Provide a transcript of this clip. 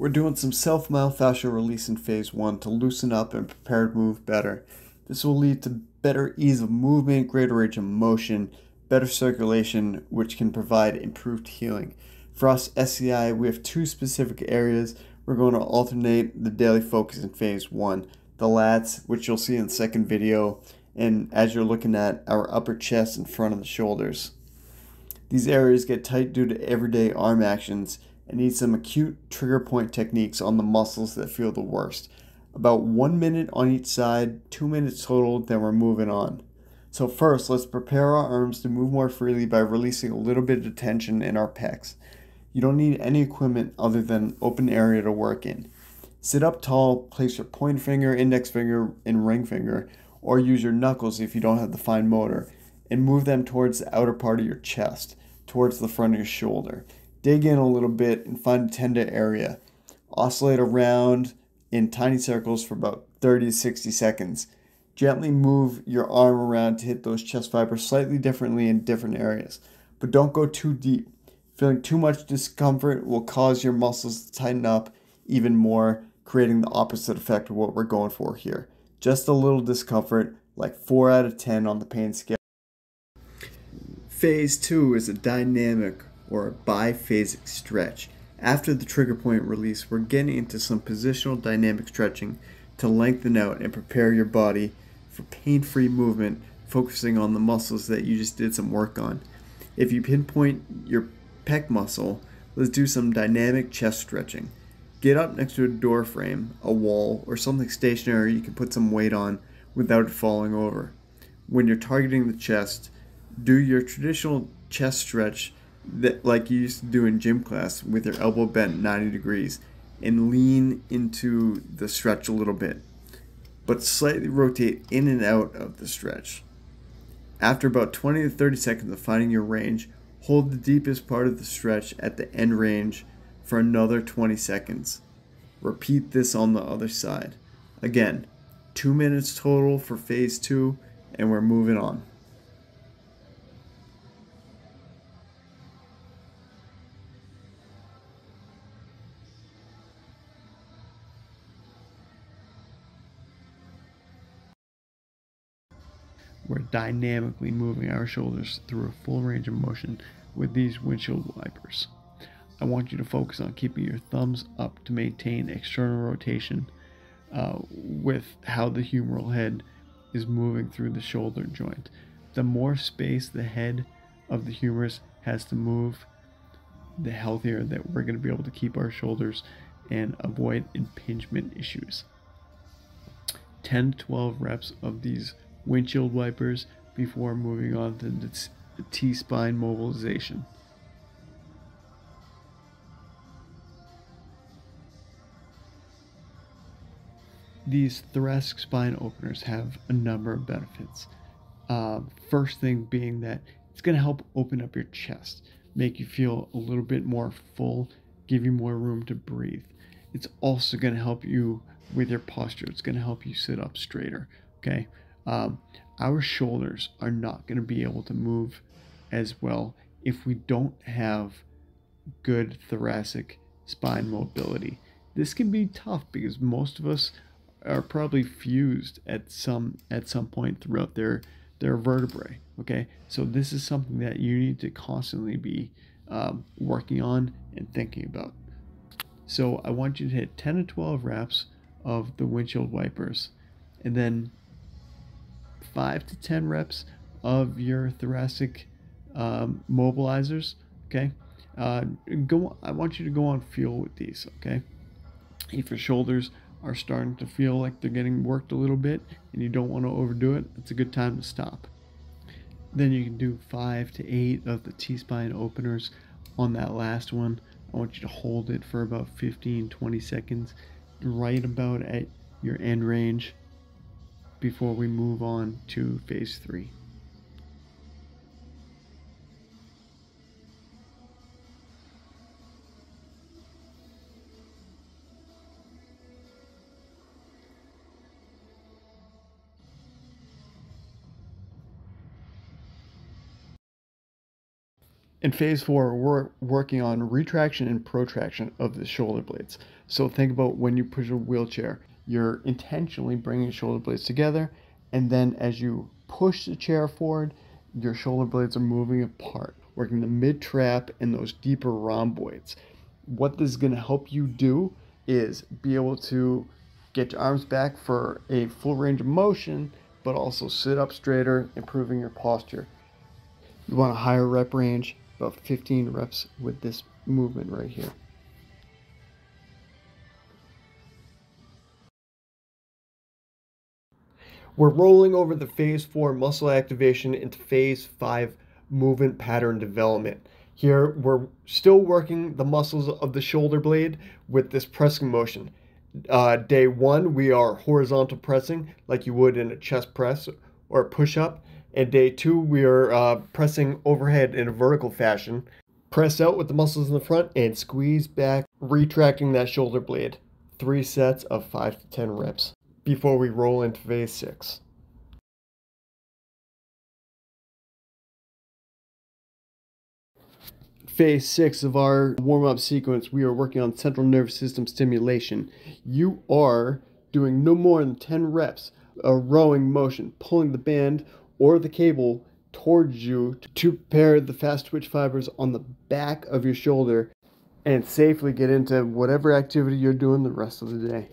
We're doing some self-myofascial release in phase 1 to loosen up and prepare to move better. This will lead to better ease of movement, greater range of motion, better circulation, which can provide improved healing. For us, SCI, we have two specific areas. We're going to alternate the daily focus in phase 1. The lats, which you'll see in the second video, and as you're looking at our upper chest and front of the shoulders. These areas get tight due to everyday arm actions and need some acute trigger point techniques on the muscles that feel the worst. About 1 minute on each side, 2 minutes total, then we're moving on. So first, let's prepare our arms to move more freely by releasing a little bit of tension in our pecs. You don't need any equipment other than an open area to work in. Sit up tall, place your pointer finger, index finger, and ring finger, or use your knuckles if you don't have the fine motor, and move them towards the outer part of your chest, towards the front of your shoulder. Dig in a little bit and find a tender area. Oscillate around in tiny circles for about 30 to 60 seconds. Gently move your arm around to hit those chest fibers slightly differently in different areas, but don't go too deep. Feeling too much discomfort will cause your muscles to tighten up even more, creating the opposite effect of what we're going for here. Just a little discomfort, like 4 out of 10 on the pain scale. Phase 2 is a dynamic or a biphasic stretch. After the trigger point release, we're getting into some positional dynamic stretching to lengthen out and prepare your body for pain-free movement, focusing on the muscles that you just did some work on. If you pinpoint your pec muscle, let's do some dynamic chest stretching. Get up next to a door frame, a wall, or something stationary you can put some weight on without it falling over. When you're targeting the chest, do your traditional chest stretch that like you used to do in gym class with your elbow bent 90 degrees and lean into the stretch a little bit, but slightly rotate in and out of the stretch. After about 20 to 30 seconds of finding your range, hold the deepest part of the stretch at the end range for another 20 seconds. Repeat this on the other side. Again, 2 minutes total for phase 2, and we're moving on. We're dynamically moving our shoulders through a full range of motion with these windshield wipers. I want you to focus on keeping your thumbs up to maintain external rotation with how the humeral head is moving through the shoulder joint. The more space the head of the humerus has to move, the healthier that we're going to be able to keep our shoulders and avoid impingement issues. 10 to 12 reps of these windshield wipers before moving on to the T-spine mobilization. These thoracic spine openers have a number of benefits. First thing being that it's going to help open up your chest, make you feel a little bit more full, give you more room to breathe. It's also going to help you with your posture. It's going to help you sit up straighter. Okay, our shoulders are not going to be able to move as well if we don't have good thoracic spine mobility. This can be tough because most of us are probably fused at some point throughout their vertebrae. Okay, so this is something that you need to constantly be working on and thinking about. So I want you to hit 10 to 12 reps of the windshield wipers, and then 5 to 10 reps of your thoracic mobilizers. Okay, I want you to go on feel with these. Okay, if your shoulders are starting to feel like they're getting worked a little bit and you don't want to overdo it, it's a good time to stop. Then you can do 5 to 8 of the T-spine openers on that last one. I want you to hold it for about 15-20 seconds, right about at your end range, before we move on to phase 3. In phase 4, we're working on retraction and protraction of the shoulder blades. So think about when you push a wheelchair, you're intentionally bringing shoulder blades together, and then as you push the chair forward, your shoulder blades are moving apart, working the mid-trap and those deeper rhomboids. What this is going to help you do is be able to get your arms back for a full range of motion, but also sit up straighter, improving your posture. You want a higher rep range, about 15 reps with this movement right here. We're rolling over the phase 4 muscle activation into phase 5 movement pattern development. Here, we're still working the muscles of the shoulder blade with this pressing motion. Day 1, we are horizontal pressing like you would in a chest press or a push-up. And day 2, we are pressing overhead in a vertical fashion. Press out with the muscles in the front and squeeze back, retracting that shoulder blade. 3 sets of 5 to 10 reps before we roll into phase 6. Phase 6 of our warm-up sequence, we are working on central nervous system stimulation. You are doing no more than 10 reps, a rowing motion, pulling the band or the cable towards you to prepare the fast twitch fibers on the back of your shoulder and safely get into whatever activity you're doing the rest of the day.